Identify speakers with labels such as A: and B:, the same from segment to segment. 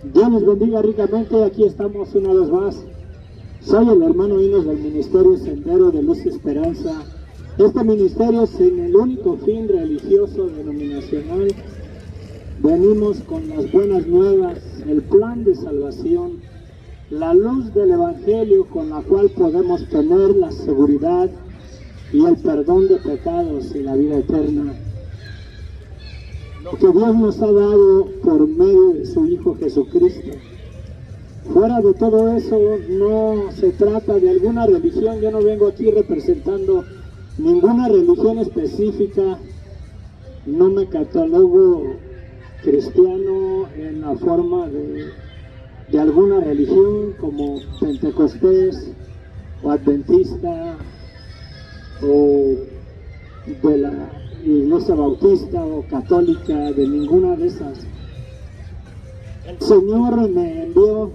A: Dios les bendiga ricamente, aquí estamos una vez más. Soy el hermano Inos del Ministerio Sendero de Luz y Esperanza. Este ministerio es en el único fin religioso denominacional. Venimos con las buenas nuevas, el plan de salvación, la luz del Evangelio con la cual podemos tener la seguridad y el perdón de pecados y la vida eterna. Lo que Dios nos ha dado por medio de su Hijo Jesucristo. Fuera de todo eso, no se trata de alguna religión. Yo no vengo aquí representando ninguna religión específica. No me catalogo cristiano en la forma de alguna religión como pentecostés o adventista o de la iglesia bautista o católica, de ninguna de esas. El Señor me envió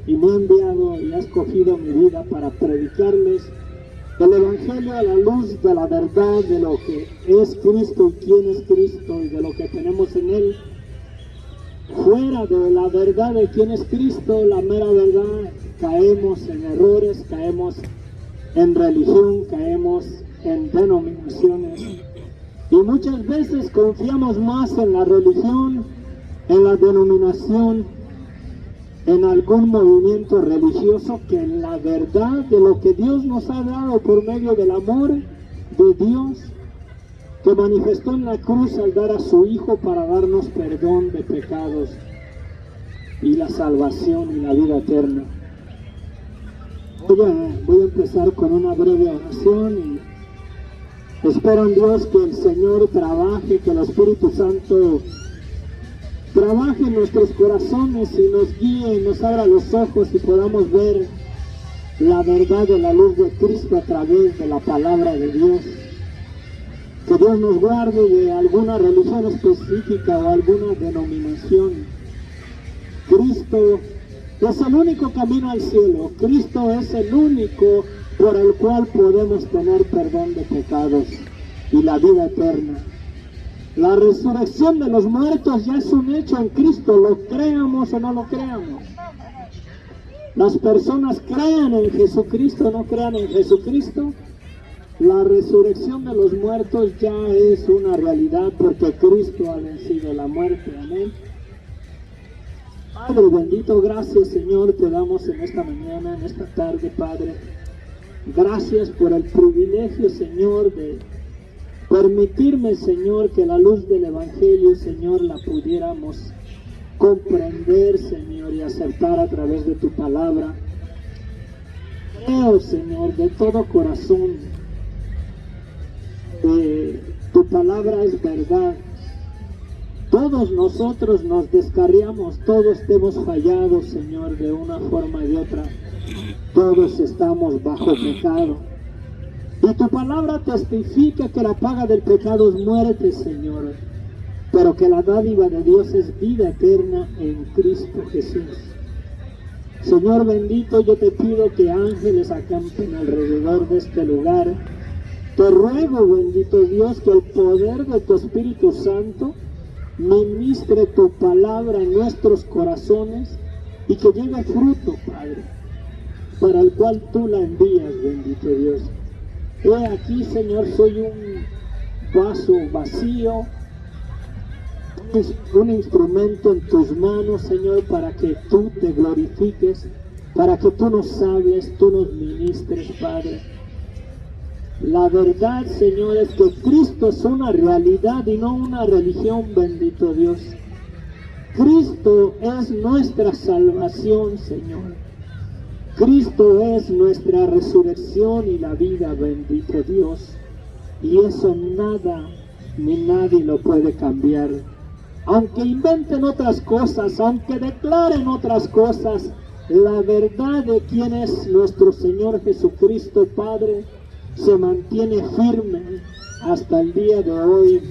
A: y me ha enviado y ha escogido mi vida para predicarles el Evangelio a la luz de la verdad de lo que es Cristo y quién es Cristo y de lo que tenemos en Él. Fuera de la verdad de quién es Cristo, la mera verdad, caemos en errores, caemos en religión, caemos en denominaciones. Y muchas veces confiamos más en la religión, en la denominación, en algún movimiento religioso que en la verdad de lo que Dios nos ha dado por medio del amor de Dios que manifestó en la cruz al dar a su Hijo para darnos perdón de pecados y la salvación y la vida eterna. Voy a empezar con una breve oración y espero en Dios que el Señor trabaje, que el Espíritu Santo trabaje en nuestros corazones y nos guíe y nos abra los ojos y podamos ver la verdad de la luz de Cristo a través de la palabra de Dios. Que Dios nos guarde de alguna religión específica o alguna denominación. Cristo es el único camino al cielo. Cristo es el único por el cual podemos tener perdón de pecados y la vida eterna. La resurrección de los muertos ya es un hecho en Cristo, lo creamos o no lo creamos. Las personas crean en Jesucristo o no crean en Jesucristo, la resurrección de los muertos ya es una realidad porque Cristo ha vencido la muerte. Amén. Padre bendito, gracias Señor, te damos en esta mañana, en esta tarde, Padre. Gracias por el privilegio, Señor, de permitirme, Señor, que la luz del Evangelio, Señor, la pudiéramos comprender, Señor, y aceptar a través de tu palabra. Creo, Señor, de todo corazón, tu palabra es verdad. Todos nosotros nos descarriamos, todos hemos fallado, Señor, de una forma y de otra. Todos estamos bajo pecado. Y tu palabra testifica que la paga del pecado es muerte, Señor, pero que la dádiva de Dios es vida eterna en Cristo Jesús. Señor bendito, yo te pido que ángeles acampen alrededor de este lugar. Te ruego, bendito Dios, que el poder de tu Espíritu Santo ministre tu palabra en nuestros corazones y que llegue fruto, Padre, para el cual tú la envías, bendito Dios. He aquí, Señor, soy un vaso vacío, un instrumento en tus manos, Señor, para que tú te glorifiques, para que tú nos hables, tú nos ministres, Padre. La verdad, Señor, es que Cristo es una realidad y no una religión, bendito Dios. Cristo es nuestra salvación, Señor. Cristo es nuestra resurrección y la vida, bendito Dios. Y eso nada ni nadie lo puede cambiar. Aunque inventen otras cosas, aunque declaren otras cosas, la verdad de quién es nuestro Señor Jesucristo, Padre, se mantiene firme hasta el día de hoy,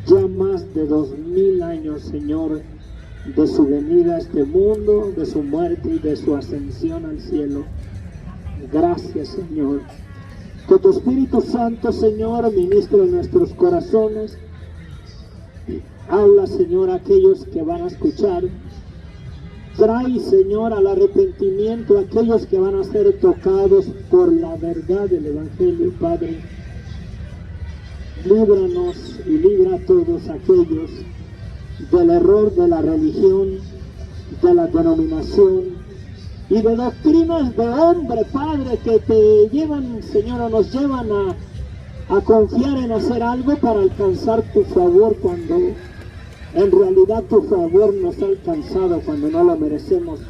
A: ya más de 2000 años, Señor, de su venida a este mundo, de su muerte y de su ascensión al cielo. Gracias, Señor. Que tu Espíritu Santo, Señor, ministre en nuestros corazones. Habla, Señor, a aquellos que van a escuchar. Trae, Señor, al arrepentimiento a aquellos que van a ser tocados por la verdad del Evangelio, Padre. Líbranos y libra a todos aquellos del error de la religión, de la denominación y de doctrinas de hombre, Padre, que te llevan, Señor, o nos llevan a confiar en hacer algo para alcanzar tu favor, cuando en realidad tu favor nos ha alcanzado cuando no lo merecemos.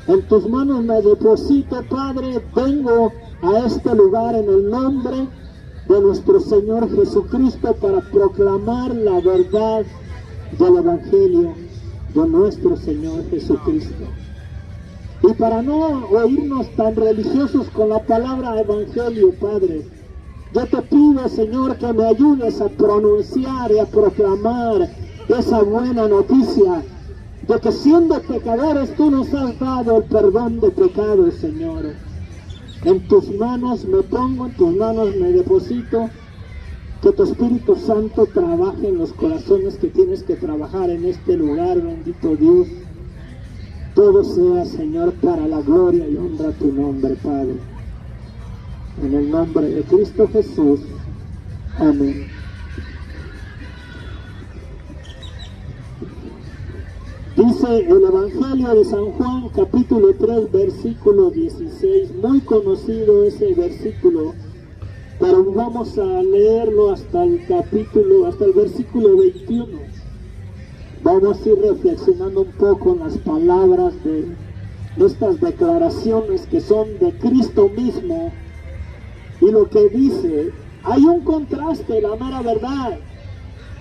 A: En tus manos me deposito, Padre. Vengo a este lugar en el nombre de nuestro Señor Jesucristo para proclamar la verdad del Evangelio de nuestro Señor Jesucristo. Y para no oírnos tan religiosos con la palabra Evangelio, Padre, yo te pido, Señor, que me ayudes a pronunciar y a proclamar esa buena noticia de que siendo pecadores tú nos has dado el perdón de pecados, Señor. En tus manos me pongo, en tus manos me deposito. Que tu Espíritu Santo trabaje en los corazones que tienes que trabajar en este lugar, bendito Dios. Todo sea, Señor, para la gloria y honra a tu nombre, Padre. En el nombre de Cristo Jesús. Amén. Dice el Evangelio de San Juan, capítulo 3, versículo 16. Muy conocido ese versículo, pero vamos a leerlo hasta el versículo 21. Vamos a ir reflexionando un poco en las palabras de estas declaraciones que son de Cristo mismo. Y lo que dice, hay un contraste, la mera verdad.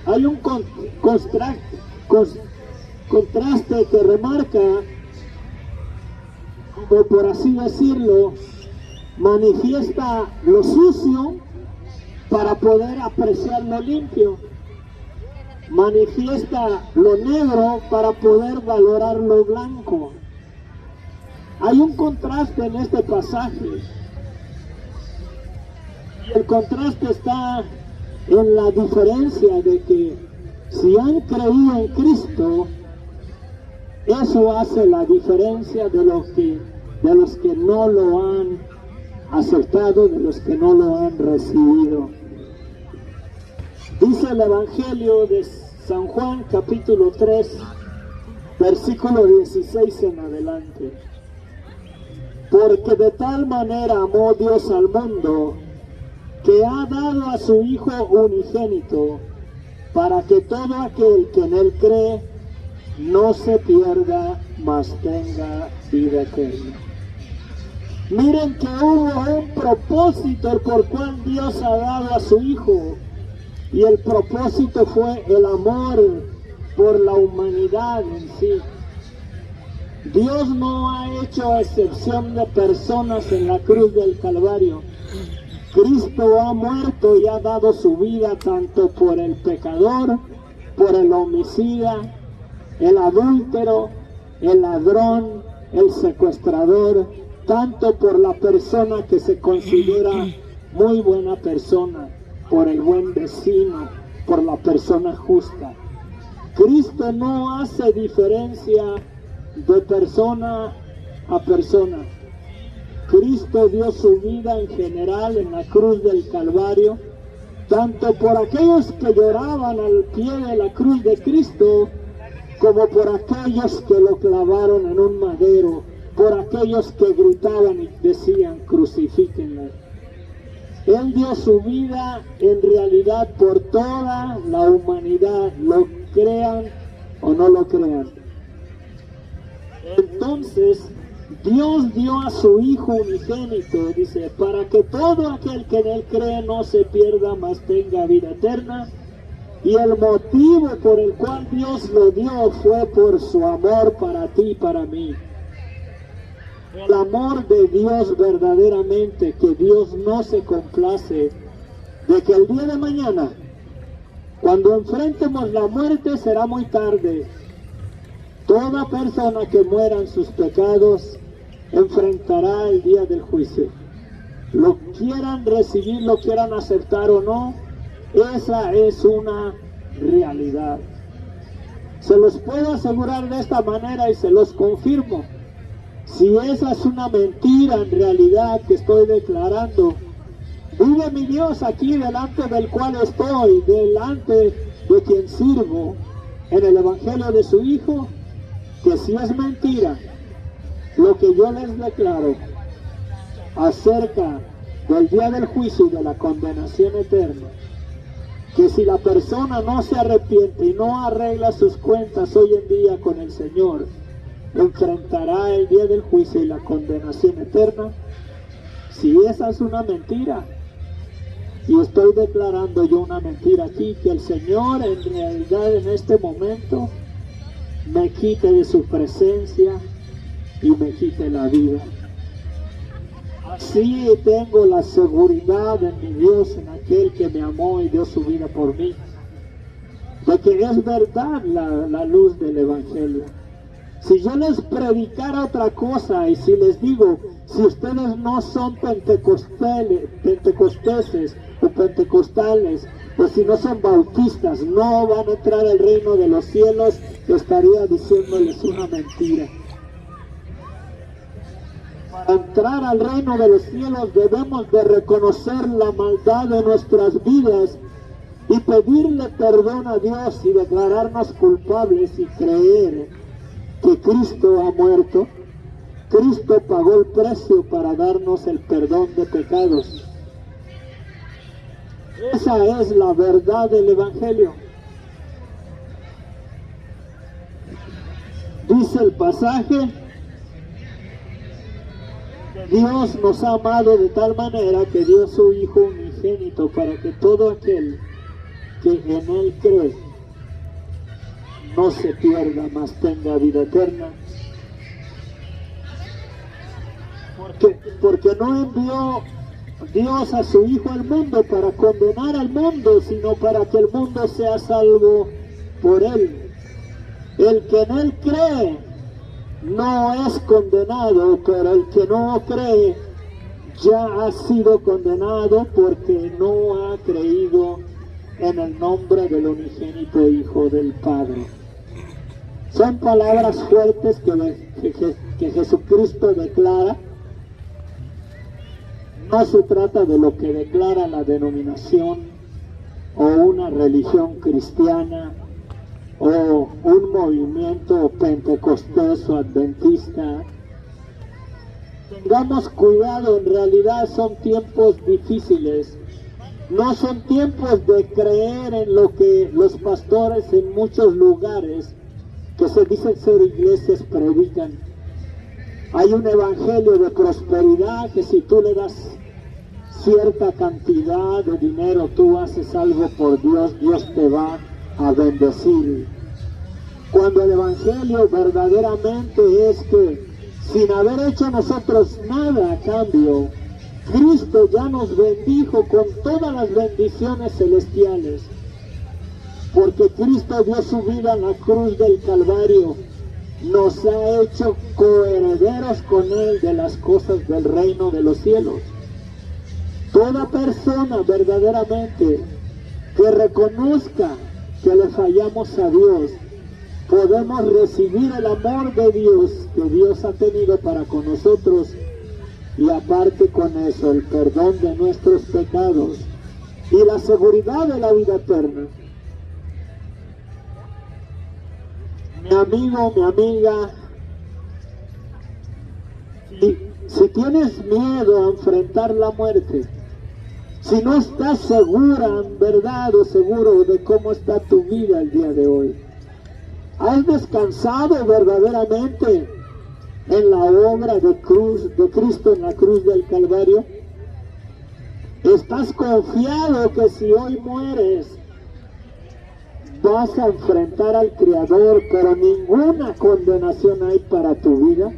A: Hay un contraste que remarca, como por así decirlo, manifiesta lo sucio para poder apreciar lo limpio, manifiesta lo negro para poder valorar lo blanco. Hay un contraste en este pasaje, y el contraste está en la diferencia de que si han creído en Cristo, eso hace la diferencia de los que no lo han aceptado, de los que no lo han recibido. Dice el Evangelio de San Juan, capítulo 3, versículo 16 en adelante. Porque de tal manera amó Dios al mundo, que ha dado a su Hijo unigénito, para que todo aquel que en él cree no se pierda, mas tenga vida eterna. Miren que hubo un propósito por cual Dios ha dado a su Hijo, y el propósito fue el amor por la humanidad en sí. Dios no ha hecho excepción de personas en la cruz del Calvario. Cristo ha muerto y ha dado su vida tanto por el pecador, por el homicida, el adúltero, el ladrón, el secuestrador, tanto por la persona que se considera muy buena persona, por el buen vecino, por la persona justa. Cristo no hace diferencia de persona a persona. Cristo dio su vida en general en la cruz del Calvario, tanto por aquellos que lloraban al pie de la cruz de Cristo, como por aquellos que lo clavaron en un madero, por aquellos que gritaban y decían, crucifíquenlo. Él dio su vida en realidad por toda la humanidad, lo crean o no lo crean. Entonces, Dios dio a su Hijo unigénito, dice, para que todo aquel que en él cree no se pierda, mas tenga vida eterna. Y el motivo por el cual Dios lo dio fue por su amor para ti y para mí. El amor de Dios verdaderamente, que Dios no se complace de que el día de mañana, cuando enfrentemos la muerte, será muy tarde. Toda persona que muera en sus pecados enfrentará el día del juicio. Lo quieran recibir, lo quieran aceptar o no, esa es una realidad. Se los puedo asegurar de esta manera y se los confirmo. Si esa es una mentira en realidad que estoy declarando, vive mi Dios aquí delante del cual estoy, delante de quien sirvo, en el Evangelio de su Hijo, que si es mentira lo que yo les declaro acerca del día del juicio y de la condenación eterna, que si la persona no se arrepiente y no arregla sus cuentas hoy en día con el Señor, enfrentará el día del juicio y la condenación eterna. Si esa es una mentira, y estoy declarando yo una mentira aquí, que el Señor en realidad en este momento me quite de su presencia y me quite la vida. Así tengo la seguridad en mi Dios, en aquel que me amó y dio su vida por mí, de que es verdad la luz del Evangelio. Si yo les predicara otra cosa y si les digo, si ustedes no son pentecosteses o pentecostales, o si no son bautistas, no van a entrar al reino de los cielos, estaría diciéndoles una mentira. Para entrar al reino de los cielos debemos de reconocer la maldad de nuestras vidas y pedirle perdón a Dios y declararnos culpables y creer que Cristo ha muerto. Cristo pagó el precio para darnos el perdón de pecados. Esa es la verdad del Evangelio. Dice el pasaje, Dios nos ha amado de tal manera que dio su Hijo unigénito para que todo aquel que en Él cree no se pierda, mas tenga vida eterna. Porque no envió Dios a su Hijo al mundo para condenar al mundo, sino para que el mundo sea salvo por Él. El que en Él cree no es condenado, pero el que no cree ya ha sido condenado porque no ha creído en el nombre del unigénito Hijo del Padre. Son palabras fuertes que Jesucristo declara. No se trata de lo que declara la denominación o una religión cristiana o un movimiento pentecostés o adventista. Tengamos cuidado, en realidad son tiempos difíciles. No son tiempos de creer en lo que los pastores en muchos lugares que se dicen ser iglesias predican. Hay un evangelio de prosperidad que si tú le das cierta cantidad de dinero, tú haces algo por Dios, Dios te va a bendecir. Cuando el evangelio verdaderamente es que sin haber hecho nosotros nada a cambio, Cristo ya nos bendijo con todas las bendiciones celestiales, porque Cristo dio su vida en la cruz del Calvario, nos ha hecho coherederos con Él de las cosas del reino de los cielos. Toda persona verdaderamente que reconozca que le fallamos a Dios, podemos recibir el amor de Dios que Dios ha tenido para con nosotros, y aparte con eso el perdón de nuestros pecados y la seguridad de la vida eterna. Mi amigo, mi amiga, si tienes miedo a enfrentar la muerte, si no estás segura en verdad o seguro de cómo está tu vida el día de hoy, ¿has descansado verdaderamente en la obra de Cristo en la cruz del Calvario? ¿Estás confiado que si hoy mueres vas a enfrentar al Creador, pero ninguna condenación hay para tu vida?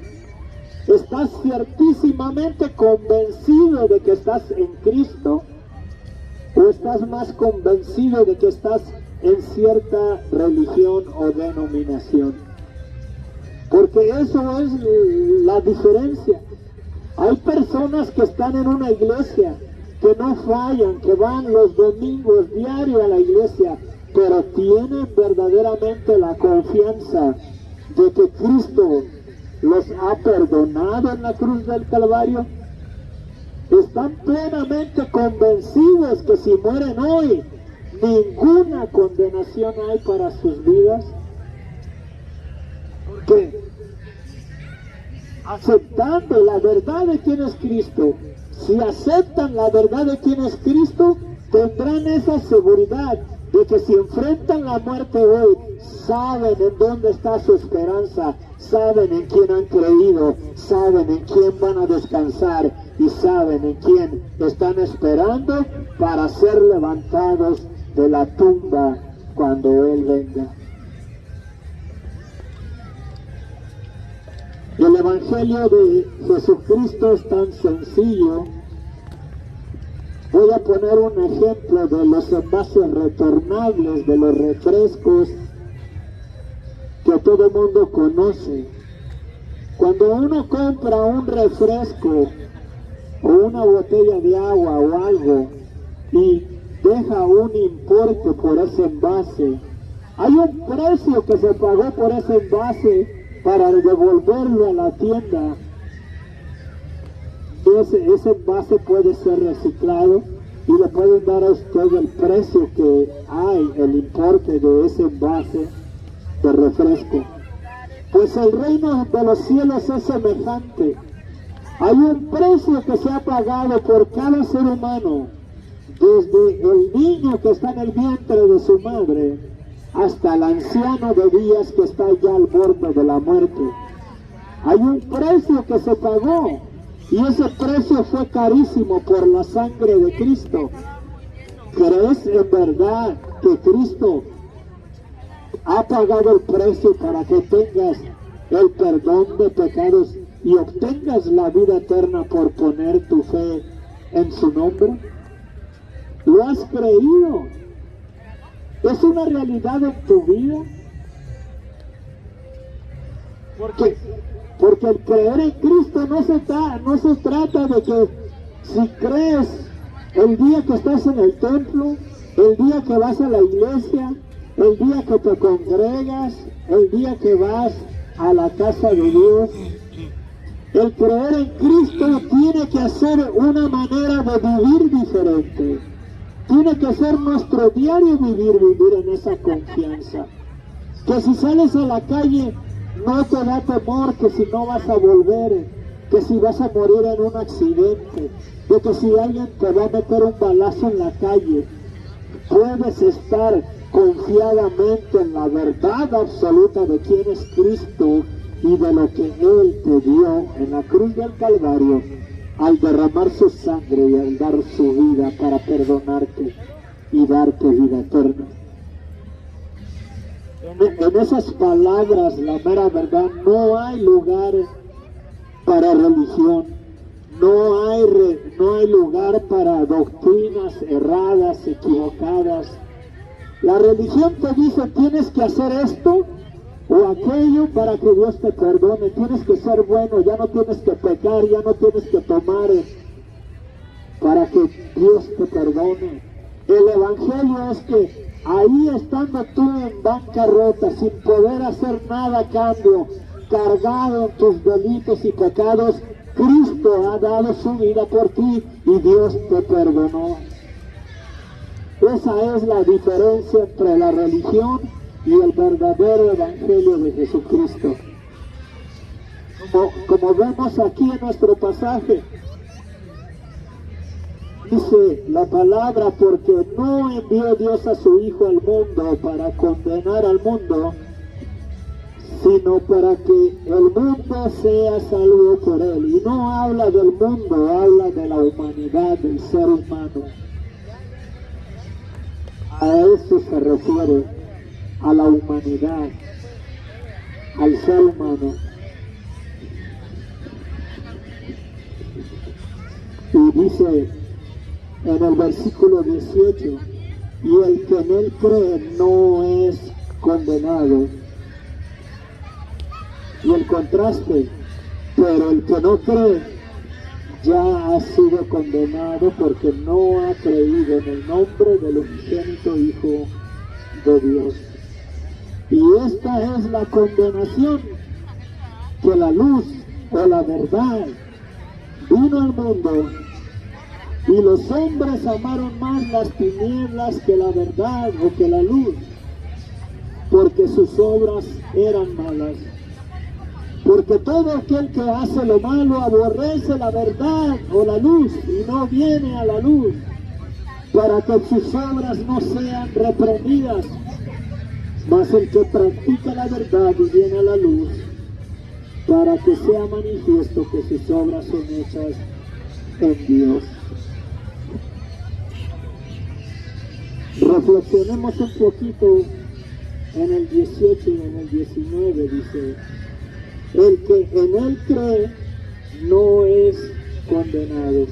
A: ¿Estás ciertísimamente convencido de que estás en Cristo? ¿O estás más convencido de que estás en cierta religión o denominación? Porque eso es la diferencia. Hay personas que están en una iglesia, que no fallan, que van los domingos diario a la iglesia, pero tienen verdaderamente la confianza de que Cristo los ha perdonado en la cruz del Calvario. Están plenamente convencidos que si mueren hoy, ninguna condenación hay para sus vidas. Porque aceptando la verdad de quién es Cristo, si aceptan la verdad de quién es Cristo, tendrán esa seguridad de que si enfrentan la muerte hoy, saben en dónde está su esperanza, saben en quién han creído, saben en quién van a descansar y saben en quién están esperando para ser levantados de la tumba cuando Él venga. El Evangelio de Jesucristo es tan sencillo. Voy a poner un ejemplo de los envases retornables, de los refrescos que todo el mundo conoce. Cuando uno compra un refresco o una botella de agua o algo y deja un importe por ese envase, hay un precio que se pagó por ese envase para devolverlo a la tienda. Ese envase puede ser reciclado y le pueden dar a usted el precio que hay, el importe de ese envase de refresco. Pues el reino de los cielos es semejante. Hay un precio que se ha pagado por cada ser humano, desde el niño que está en el vientre de su madre hasta el anciano de días que está ya al borde de la muerte. Hay un precio que se pagó, y ese precio fue carísimo por la sangre de Cristo. ¿Crees en verdad que Cristo ha pagado el precio para que tengas el perdón de pecados y obtengas la vida eterna por poner tu fe en su nombre? ¿Lo has creído? ¿Es una realidad en tu vida? Porque el creer en Cristo no se trata de que si crees el día que estás en el templo, el día que vas a la iglesia, el día que te congregas, el día que vas a la casa de Dios. El creer en Cristo tiene que ser una manera de vivir diferente. Tiene que ser nuestro diario vivir en esa confianza. Que si sales a la calle, no te da temor que si no vas a volver, que si vas a morir en un accidente, de que si alguien te va a meter un balazo en la calle. Puedes estar confiadamente en la verdad absoluta de quién es Cristo y de lo que Él te dio en la cruz del Calvario al derramar su sangre y al dar su vida para perdonarte y darte vida eterna. En esas palabras, la mera verdad, no hay lugar para religión, no hay lugar para doctrinas erradas, equivocadas. La religión te dice, tienes que hacer esto o aquello para que Dios te perdone, tienes que ser bueno, ya no tienes que pecar, ya no tienes que tomar para que Dios te perdone. El Evangelio es que ahí estando tú en bancarrota, sin poder hacer nada a cambio, cargado en tus delitos y pecados, Cristo ha dado su vida por ti y Dios te perdonó. Esa es la diferencia entre la religión y el verdadero Evangelio de Jesucristo. Como vemos aquí en nuestro pasaje, dice la palabra, porque no envió Dios a su Hijo al mundo para condenar al mundo, sino para que el mundo sea salvo por él. Y no habla del mundo, habla de la humanidad, del ser humano. A eso se refiere, a la humanidad, al ser humano. Y dice en el versículo 18, y el que en él cree no es condenado. Y el contraste, pero el que no cree ya ha sido condenado porque no ha creído en el nombre del unigénito Hijo de Dios. Y esta es la condenación, que la luz o la verdad vino al mundo, y los hombres amaron más las tinieblas que la verdad o que la luz, porque sus obras eran malas. Porque todo aquel que hace lo malo aborrece la verdad o la luz y no viene a la luz, para que sus obras no sean reprendidas. Mas el que practica la verdad y viene a la luz, para que sea manifiesto que sus obras son hechas en Dios. Reflexionemos un poquito en el 18 y en el 19, dice: el que en él cree no es condenado,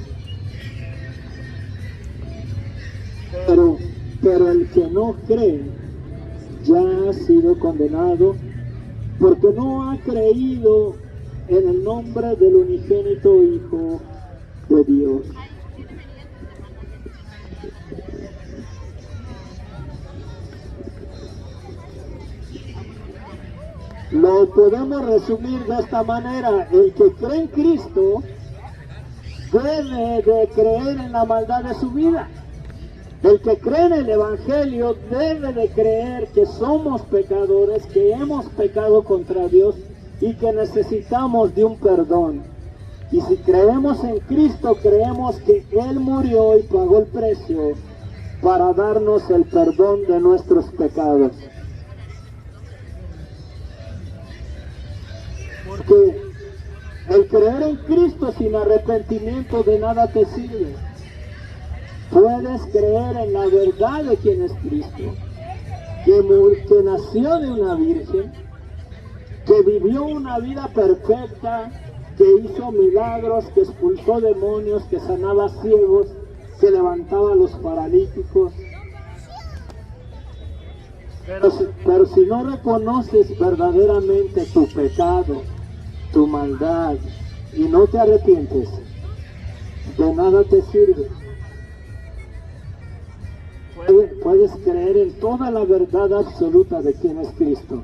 A: pero el que no cree ya ha sido condenado, porque no ha creído en el nombre del unigénito Hijo de Dios. Lo podemos resumir de esta manera: el que cree en Cristo debe de creer en la maldad de su vida. El que cree en el Evangelio debe de creer que somos pecadores, que hemos pecado contra Dios y que necesitamos de un perdón. Y si creemos en Cristo, creemos que Él murió y pagó el precio para darnos el perdón de nuestros pecados. Porque el creer en Cristo sin arrepentimiento de nada te sirve. Puedes creer en la verdad de quién es Cristo, que nació de una virgen, que vivió una vida perfecta, que hizo milagros, que expulsó demonios, que sanaba ciegos, que levantaba a los paralíticos. Pero si no reconoces verdaderamente tu pecado, tu maldad, y no te arrepientes, de nada te sirve. Puedes creer en toda la verdad absoluta de quién es Cristo,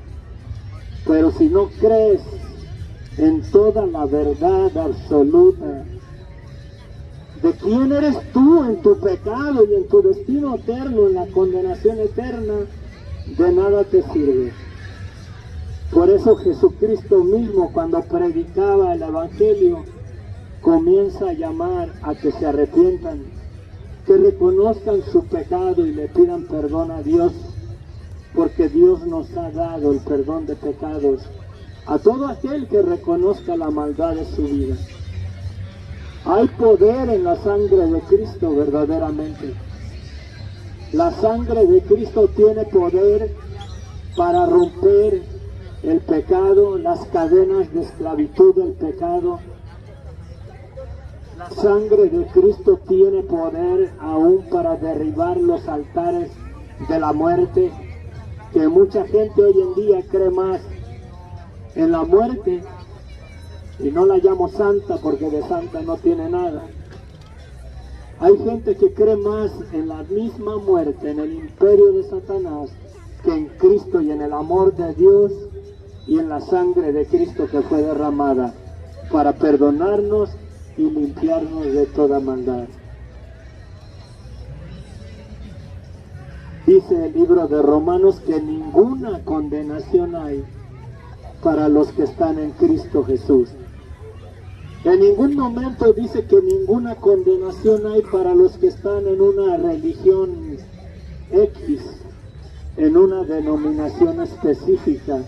A: pero si no crees en toda la verdad absoluta de quién eres tú en tu pecado y en tu destino eterno, en la condenación eterna, de nada te sirve. Por eso Jesucristo mismo, cuando predicaba el Evangelio, comienza a llamar a que se arrepientan, que reconozcan su pecado y le pidan perdón a Dios, porque Dios nos ha dado el perdón de pecados a todo aquel que reconozca la maldad de su vida. Hay poder en la sangre de Cristo verdaderamente. La sangre de Cristo tiene poder para romper el pecado, las cadenas de esclavitud del pecado. La sangre de Cristo tiene poder aún para derribar los altares de la muerte, que mucha gente hoy en día cree más en la muerte, y no la llamo santa porque de santa no tiene nada. Hay gente que cree más en la misma muerte, en el imperio de Satanás, que en Cristo y en el amor de Dios y en la sangre de Cristo que fue derramada para perdonarnos y limpiarnos de toda maldad. Dice el libro de Romanos que ninguna condenación hay para los que están en Cristo Jesús. En ningún momento dice que ninguna condenación hay para los que están en una religión X, en una denominación específica.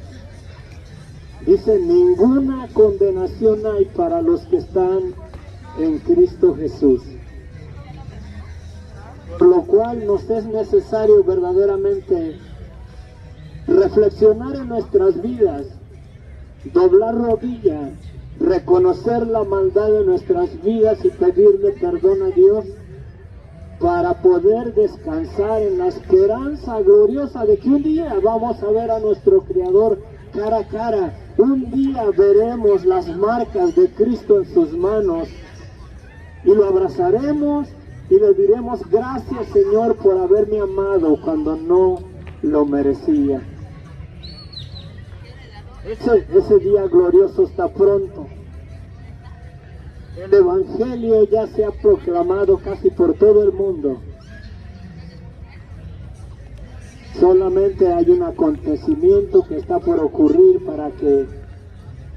A: Dice: ninguna condenación hay para los que están en Cristo Jesús. Por lo cual nos es necesario verdaderamente reflexionar en nuestras vidas, doblar rodilla, reconocer la maldad de nuestras vidas y pedirle perdón a Dios, para poder descansar en la esperanza gloriosa de que un día vamos a ver a nuestro Creador cara a cara. Un día veremos las marcas de Cristo en sus manos y lo abrazaremos y le diremos: gracias, Señor, por haberme amado cuando no lo merecía. Ese día glorioso está pronto. El Evangelio ya se ha proclamado casi por todo el mundo. Solamente hay un acontecimiento que está por ocurrir para que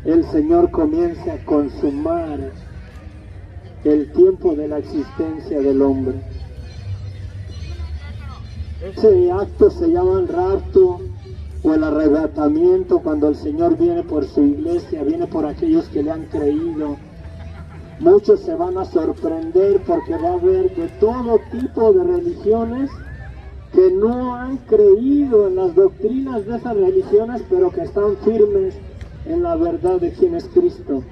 A: el Señor comience a consumar el tiempo de la existencia del hombre. Ese acto se llama el rapto o el arrebatamiento, cuando el Señor viene por su iglesia, viene por aquellos que le han creído. Muchos se van a sorprender porque va a haber de todo tipo de religiones que no han creído en las doctrinas de esas religiones, pero que están firmes en la verdad de quién es Cristo.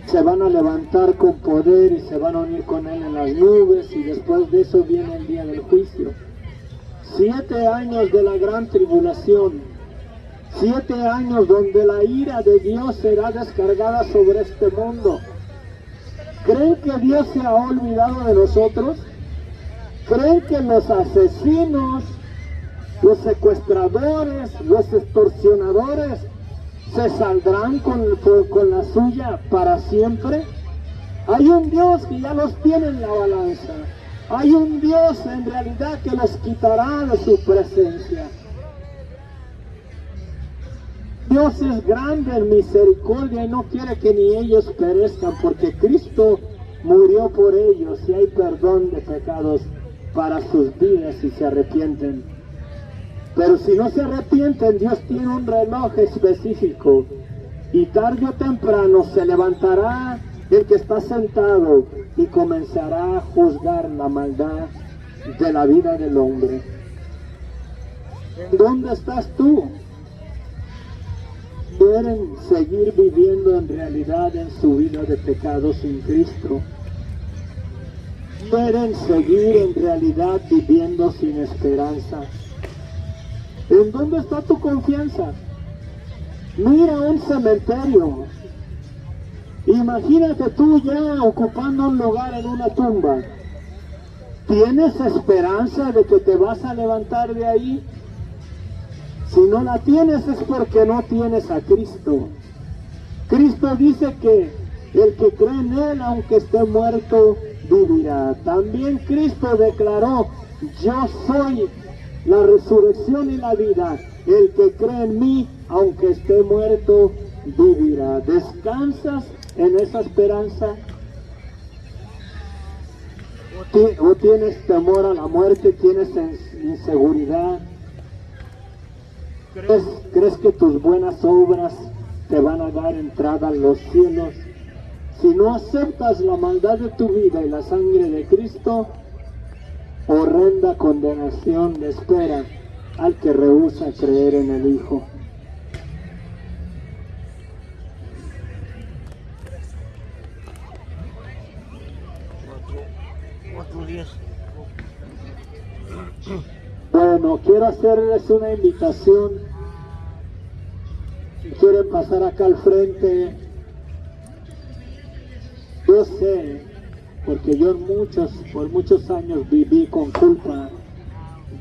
A: Se van a levantar con poder y se van a unir con Él en las nubes, y después de eso viene el día del juicio. 7 años de la gran tribulación, 7 años donde la ira de Dios será descargada sobre este mundo. ¿Creen que Dios se ha olvidado de nosotros? ¿Creen que los asesinos, los secuestradores, los extorsionadores se saldrán con la suya para siempre? Hay un Dios que ya los tiene en la balanza. Hay un Dios en realidad que los quitará de su presencia. Dios es grande en misericordia y no quiere que ni ellos perezcan, porque Cristo murió por ellos y hay perdón de pecados para sus vidas si se arrepienten. Pero si no se arrepienten, Dios tiene un reloj específico, y tarde o temprano se levantará el que está sentado y comenzará a juzgar la maldad de la vida del hombre. ¿En dónde estás tú? ¿Quieren seguir viviendo en realidad en su vida de pecado sin Cristo? ¿Quieren seguir en realidad viviendo sin esperanza? ¿En dónde está tu confianza? Mira un cementerio. Imagínate tú ya ocupando un lugar en una tumba. ¿Tienes esperanza de que te vas a levantar de ahí? Si no la tienes es porque no tienes a Cristo. Cristo dice que el que cree en Él, aunque esté muerto, vivirá. También Cristo declaró: yo soy la resurrección y la vida. El que cree en mí, aunque esté muerto, vivirá. ¿Descansas en esa esperanza? ¿O tienes temor a la muerte? ¿Tienes inseguridad? ¿Crees que tus buenas obras te van a dar entrada a los cielos? Si no aceptas la maldad de tu vida y la sangre de Cristo, horrenda condenación le espera al que rehúsa creer en el Hijo. Bueno, quiero hacerles una invitación. Si quieren pasar acá al frente, yo sé, porque yo por muchos años viví con culpa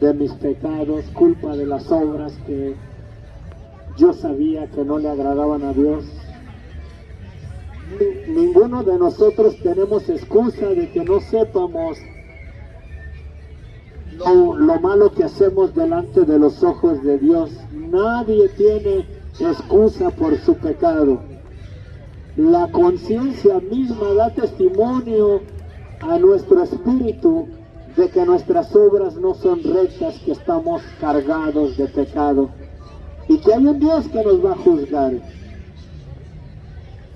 A: de mis pecados, culpa de las obras que yo sabía que no le agradaban a Dios. Ninguno de nosotros tenemos excusa de que no sepamos lo malo que hacemos delante de los ojos de Dios. Nadie tiene excusa por su pecado. La conciencia misma da testimonio a nuestro espíritu de que nuestras obras no son rectas, que estamos cargados de pecado y que hay un Dios que nos va a juzgar.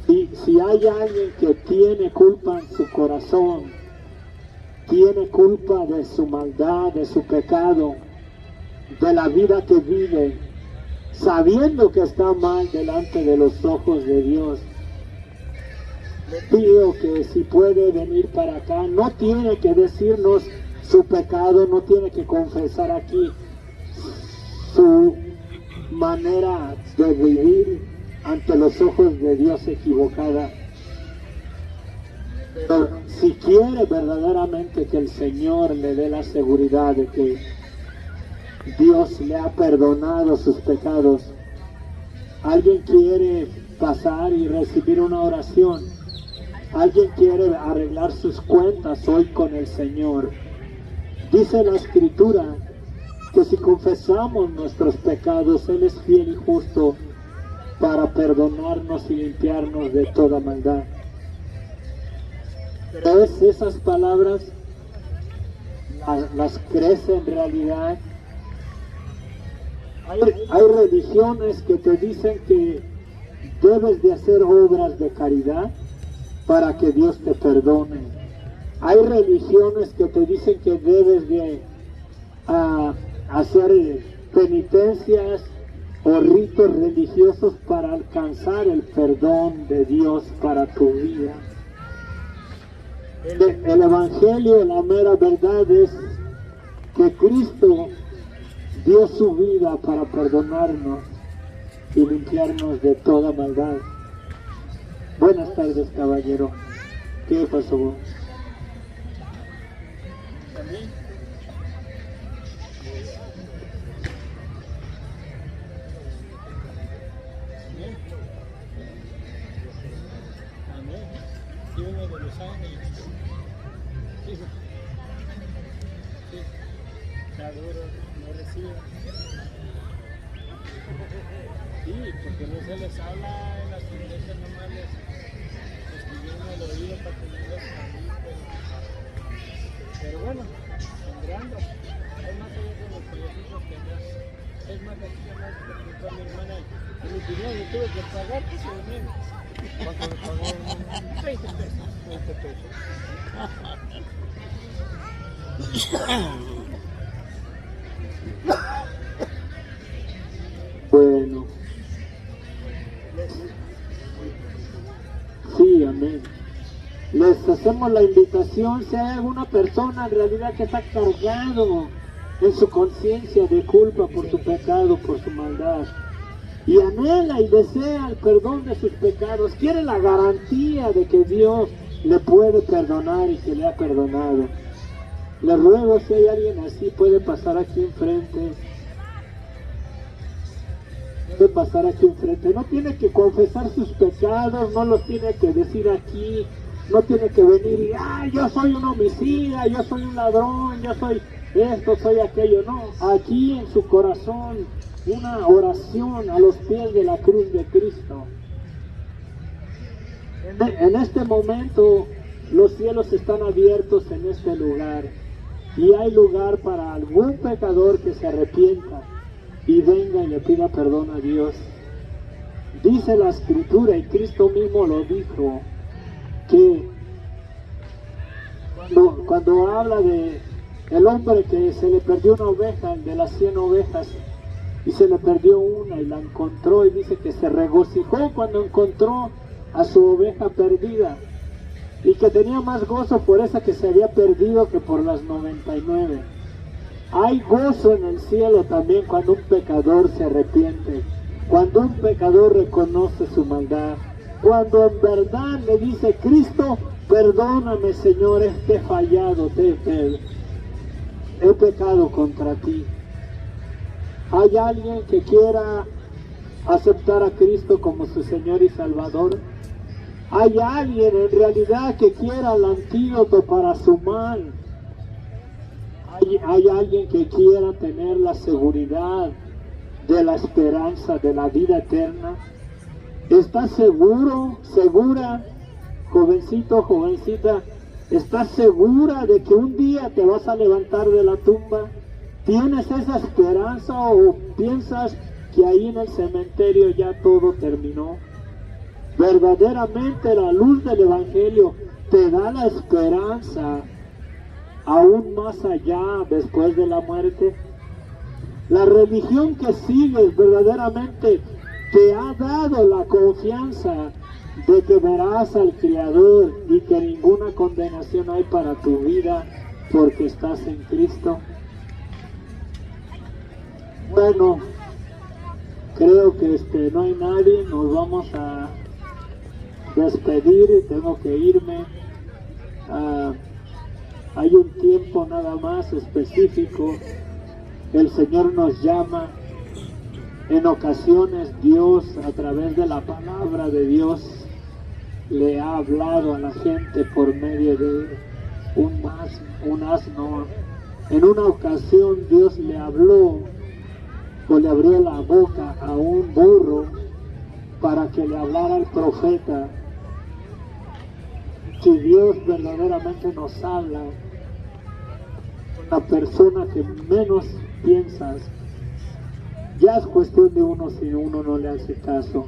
A: Si hay alguien que tiene culpa en su corazón, tiene culpa de su maldad, de su pecado, de la vida que vive, sabiendo que está mal delante de los ojos de Dios, le pido que si puede venir para acá. No tiene que decirnos su pecado, no tiene que confesar aquí su manera de vivir ante los ojos de Dios equivocada. Pero si quiere verdaderamente que el Señor le dé la seguridad de que Dios le ha perdonado sus pecados. Alguien quiere pasar y recibir una oración. Alguien quiere arreglar sus cuentas hoy con el Señor. Dice la Escritura que si confesamos nuestros pecados, Él es fiel y justo para perdonarnos y limpiarnos de toda maldad. Pero esas palabras las crees en realidad. Hay religiones que te dicen que debes de hacer obras de caridad para que Dios te perdone. Hay religiones que te dicen que debes de hacer penitencias o ritos religiosos para alcanzar el perdón de Dios para tu vida. El Evangelio, la mera verdad es que Cristo dio su vida para perdonarnos y limpiarnos de toda maldad. Buenas tardes, caballero. ¿Qué pasó? ¿También? Amén. Y uno de los ángeles. Sí. Está duro, no recibe. Sí, porque no se les habla en las iglesias normales. Escribieron el oído para que no les hable, pero bueno, sembrando. Hay más allá de los proyectos que atrás. Es más, aquí ya más preguntó a mi hermana. En mi opinión, yo tuve que pagar, pues se venía. ¿Cuánto me pagó? 20 pesos. 20 pesos. Bueno. Sí, amén. Les hacemos la invitación, si hay alguna persona en realidad que está cargado en su conciencia de culpa por su pecado, por su maldad, y anhela y desea el perdón de sus pecados, quiere la garantía de que Dios le puede perdonar y que le ha perdonado. Le ruego, si hay alguien así, puede pasar aquí enfrente. Puede pasar aquí enfrente. No tiene que confesar sus pecados, no los tiene que decir aquí. No tiene que venir y, yo soy un homicida, yo soy un ladrón, yo soy esto, soy aquello. No, aquí en su corazón, una oración a los pies de la cruz de Cristo. En este momento, los cielos están abiertos en este lugar. Y hay lugar para algún pecador que se arrepienta y venga y le pida perdón a Dios. Dice la Escritura, y Cristo mismo lo dijo, que cuando habla de el hombre que se le perdió una oveja, de las 100 ovejas, y se le perdió una y la encontró, y dice que se regocijó cuando encontró a su oveja perdida, y que tenía más gozo por esa que se había perdido que por las 99. Hay gozo en el cielo también cuando un pecador se arrepiente, cuando un pecador reconoce su maldad, cuando en verdad le dice: Cristo, perdóname, Señor, he fallado, he pecado contra ti. ¿Hay alguien que quiera aceptar a Cristo como su Señor y Salvador? ¿Hay alguien en realidad que quiera el antídoto para su mal? ¿Hay alguien que quiera tener la seguridad de la esperanza de la vida eterna? ¿Estás seguro, segura, jovencito, jovencita? ¿Estás segura de que un día te vas a levantar de la tumba? ¿Tienes esa esperanza o piensas que ahí en el cementerio ya todo terminó? Verdaderamente la luz del Evangelio te da la esperanza aún más allá, después de la muerte. La religión que sigues verdaderamente te ha dado la confianza de que verás al Creador y que ninguna condenación hay para tu vida porque estás en Cristo. Bueno, creo que no hay nadie, nos vamos a despedir, tengo que irme. Hay un tiempo nada más específico el Señor nos llama. En ocasiones Dios, a través de la palabra de Dios, le ha hablado a la gente por medio de un asno. En una ocasión Dios le habló o le abrió la boca a un burro para que le hablara al profeta. Si Dios verdaderamente nos habla, la persona que menos piensas, ya es cuestión de uno si uno no le hace caso.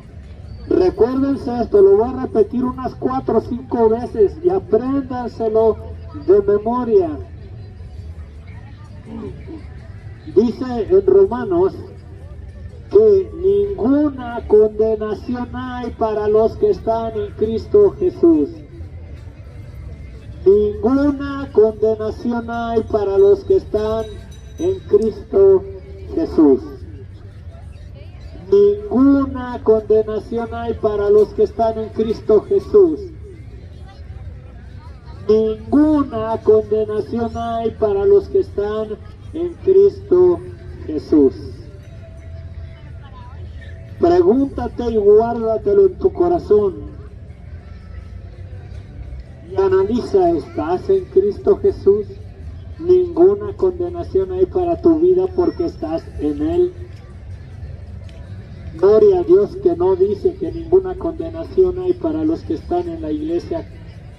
A: Recuérdense esto, lo voy a repetir unas 4 o 5 veces y apréndanselo de memoria. Dice en Romanos que ninguna condenación hay para los que están en Cristo Jesús. Ninguna condenación hay para los que están en Cristo Jesús. Ninguna condenación hay para los que están en Cristo Jesús. Ninguna condenación hay para los que están en Cristo Jesús. Pregúntate y guárdatelo en tu corazón. Y analiza, ¿estás en Cristo Jesús? Ninguna condenación hay para tu vida porque estás en Él. Gloria a Dios que no dice que ninguna condenación hay para los que están en la iglesia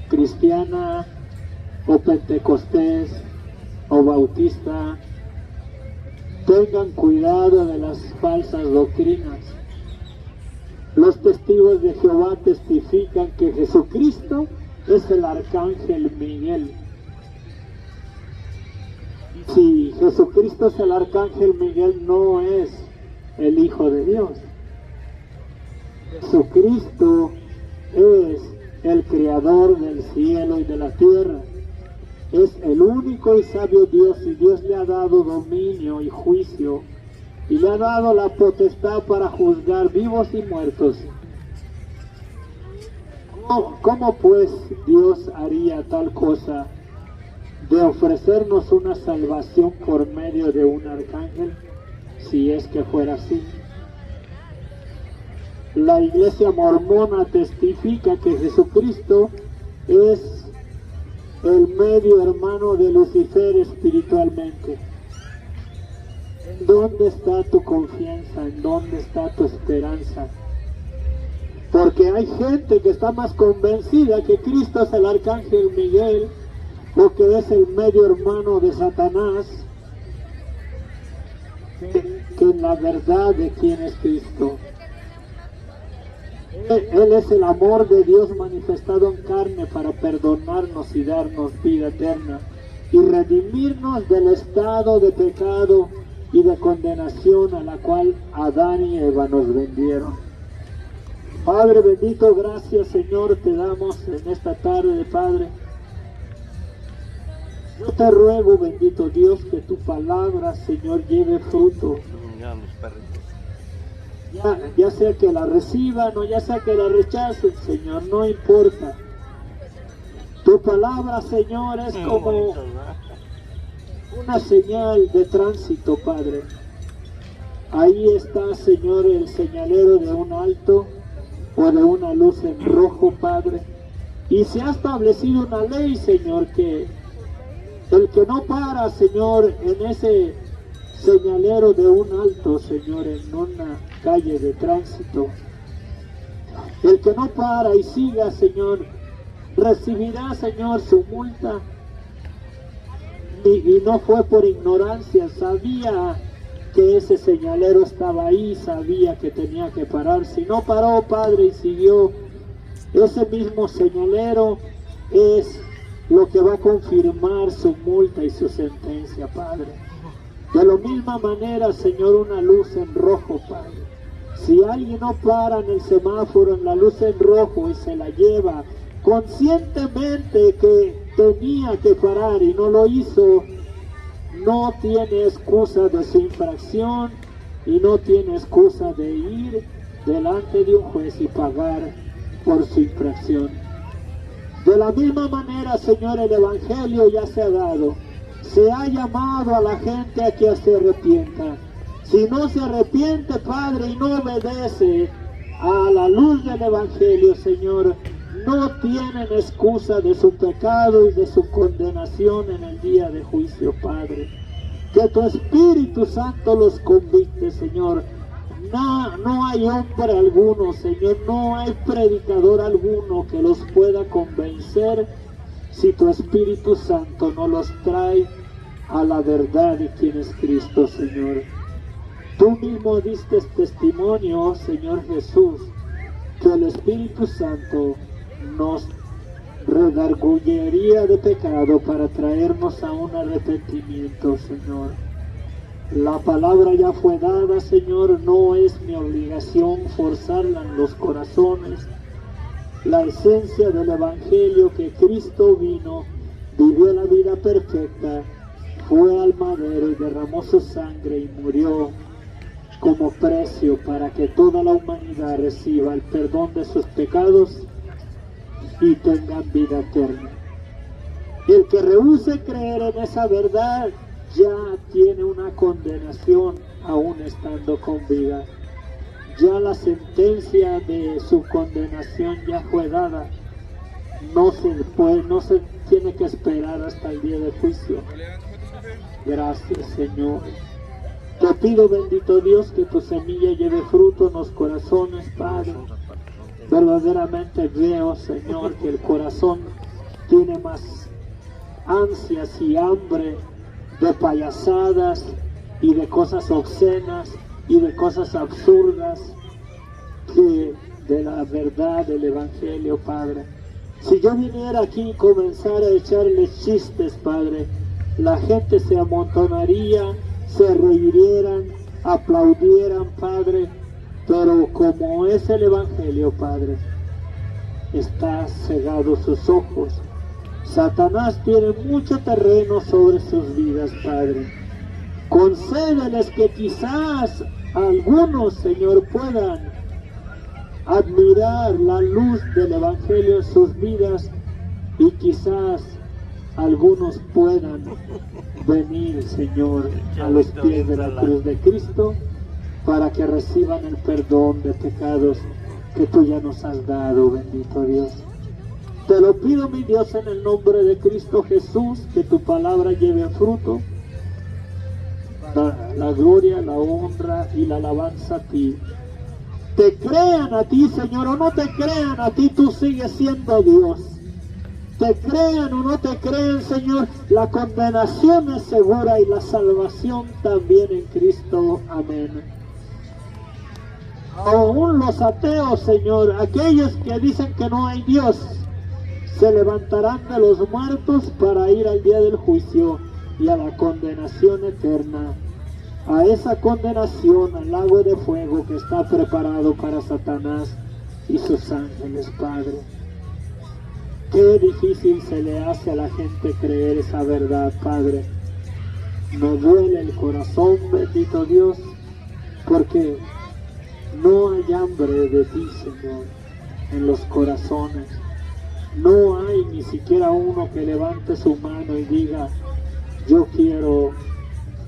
A: cristiana o pentecostés o bautista. Tengan cuidado de las falsas doctrinas. Los testigos de Jehová testifican que Jesucristo es el arcángel Miguel. Si Jesucristo es el arcángel Miguel, no es el Hijo de Dios. Jesucristo es el creador del cielo y de la tierra. Es el único y sabio Dios, y Dios le ha dado dominio y juicio, y le ha dado la potestad para juzgar vivos y muertos. ¿Cómo pues Dios haría tal cosa de ofrecernos una salvación por medio de un arcángel, si es que fuera así? La iglesia mormona testifica que Jesucristo es el medio hermano de Lucifer espiritualmente. ¿En dónde está tu confianza? ¿En dónde está tu esperanza? Porque hay gente que está más convencida que Cristo es el arcángel Miguel o que es el medio hermano de Satanás que en la verdad de quién es Cristo. Él es el amor de Dios manifestado en carne para perdonarnos y darnos vida eterna y redimirnos del estado de pecado y de condenación a la cual Adán y Eva nos vendieron. Padre bendito, gracias Señor te damos en esta tarde, Padre. Yo te ruego, bendito Dios, que tu palabra, Señor, lleve fruto. Ya sea que la reciban o ya sea que la rechacen, Señor, no importa. Tu palabra, Señor, es como una señal de tránsito, Padre. Ahí está, Señor, el señalero de un alto o de una luz en rojo, Padre. Y se ha establecido una ley, Señor, que el que no para, Señor, en ese señalero de un alto, Señor, en una calle de tránsito, el que no para y siga, Señor, recibirá, Señor, su multa. Y no fue por ignorancia, sabía que ese señalero estaba ahí, sabía que tenía que parar. Si no paró, Padre, y siguió, ese mismo señalero es lo que va a confirmar su multa y su sentencia, Padre. De la misma manera, Señor, una luz en rojo, Padre. Si alguien no para en el semáforo, en la luz en rojo, y se la lleva conscientemente que tenía que parar y no lo hizo, no tiene excusa de su infracción y no tiene excusa de ir delante de un juez y pagar por su infracción. De la misma manera, Señor, el Evangelio ya se ha dado. Se ha llamado a la gente a que se arrepienta. Si no se arrepiente, Padre, y no obedece a la luz del Evangelio, Señor, no tienen excusa de su pecado y de su condenación en el día de juicio, Padre. Que tu Espíritu Santo los convicte, Señor. No hay hombre alguno, Señor, no hay predicador alguno que los pueda convencer si tu Espíritu Santo no los trae a la verdad de quién es Cristo, Señor. Tú mismo diste testimonio, Señor Jesús, que el Espíritu Santo nos redarguyería de pecado para traernos a un arrepentimiento, Señor. La palabra ya fue dada, Señor, no es mi obligación forzarla en los corazones. La esencia del Evangelio, que Cristo vino, vivió la vida perfecta, fue al madero y derramó su sangre y murió como precio para que toda la humanidad reciba el perdón de sus pecados y tengan vida eterna. El que rehúse creer en esa verdad ya tiene una condenación aún estando con vida. Ya la sentencia de su condenación ya fue dada. No se tiene que esperar hasta el día del juicio. Gracias, Señor. Te pido, bendito Dios, que tu semilla lleve fruto en los corazones, Padre. Verdaderamente veo, Señor, que el corazón tiene más ansias y hambre de payasadas y de cosas obscenas y de cosas absurdas que de la verdad del Evangelio, Padre. Si yo viniera aquí y comenzara a echarles chistes, Padre, la gente se amontonaría, se reirían, aplaudieran, Padre, pero como es el Evangelio, Padre, está cegado sus ojos. Satanás tiene mucho terreno sobre sus vidas, Padre. Concédeles que quizás algunos, Señor, puedan admirar la luz del Evangelio en sus vidas y quizás algunos puedan venir, Señor, a los pies de la cruz de Cristo para que reciban el perdón de pecados que tú ya nos has dado, bendito Dios. Te lo pido, mi Dios, en el nombre de Cristo Jesús, que tu palabra lleve fruto, la gloria, la honra y la alabanza a ti. Te crean a ti, Señor, o no te crean a ti, tú sigues siendo Dios. Te crean o no te crean, Señor, la condenación es segura y la salvación también en Cristo. Amén. Aún los ateos, Señor, aquellos que dicen que no hay Dios, se levantarán de los muertos para ir al día del juicio y a la condenación eterna, a esa condenación, al lago de fuego que está preparado para Satanás y sus ángeles, Padre. Qué difícil se le hace a la gente creer esa verdad, Padre. Me duele el corazón, bendito Dios, porque no hay hambre de ti, Señor, en los corazones. No hay ni siquiera uno que levante su mano y diga: yo quiero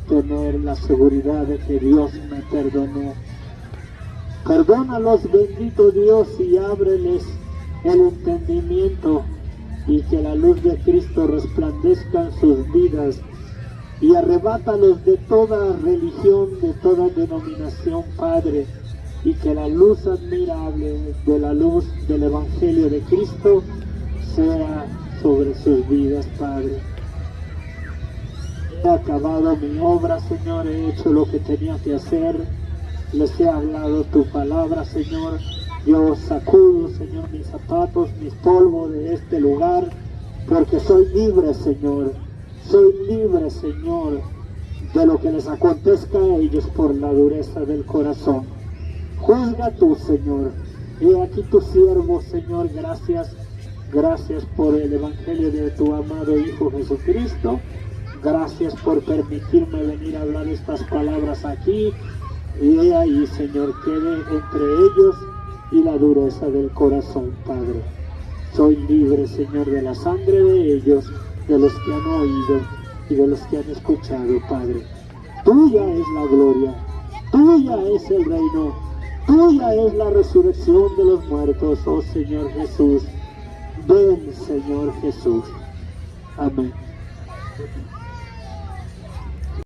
A: tener la seguridad de que Dios me perdonó. Perdónalos, bendito Dios, y ábreles el entendimiento y que la luz de Cristo resplandezca en sus vidas y arrebátalos de toda religión, de toda denominación, Padre, y que la luz admirable de la luz del Evangelio de Cristo sea sobre sus vidas, Padre. He acabado mi obra, Señor, he hecho lo que tenía que hacer, les he hablado tu palabra, Señor. Yo sacudo, Señor, mis zapatos, mis polvos de este lugar, porque soy libre, Señor. Soy libre, Señor, de lo que les acontezca a ellos por la dureza del corazón. Juzga tú, Señor. He aquí tu siervo, Señor, gracias. Gracias por el Evangelio de tu amado Hijo Jesucristo. Gracias por permitirme venir a hablar estas palabras aquí. Y he ahí, Señor, quede entre ellos y la dureza del corazón, Padre. Soy libre, Señor, de la sangre de ellos, de los que han oído. y de los que han escuchado, Padre. Tuya es la gloria, tuya es el reino, tuya es la resurrección de los muertos, oh Señor Jesús. Ven, Señor Jesús. Amén.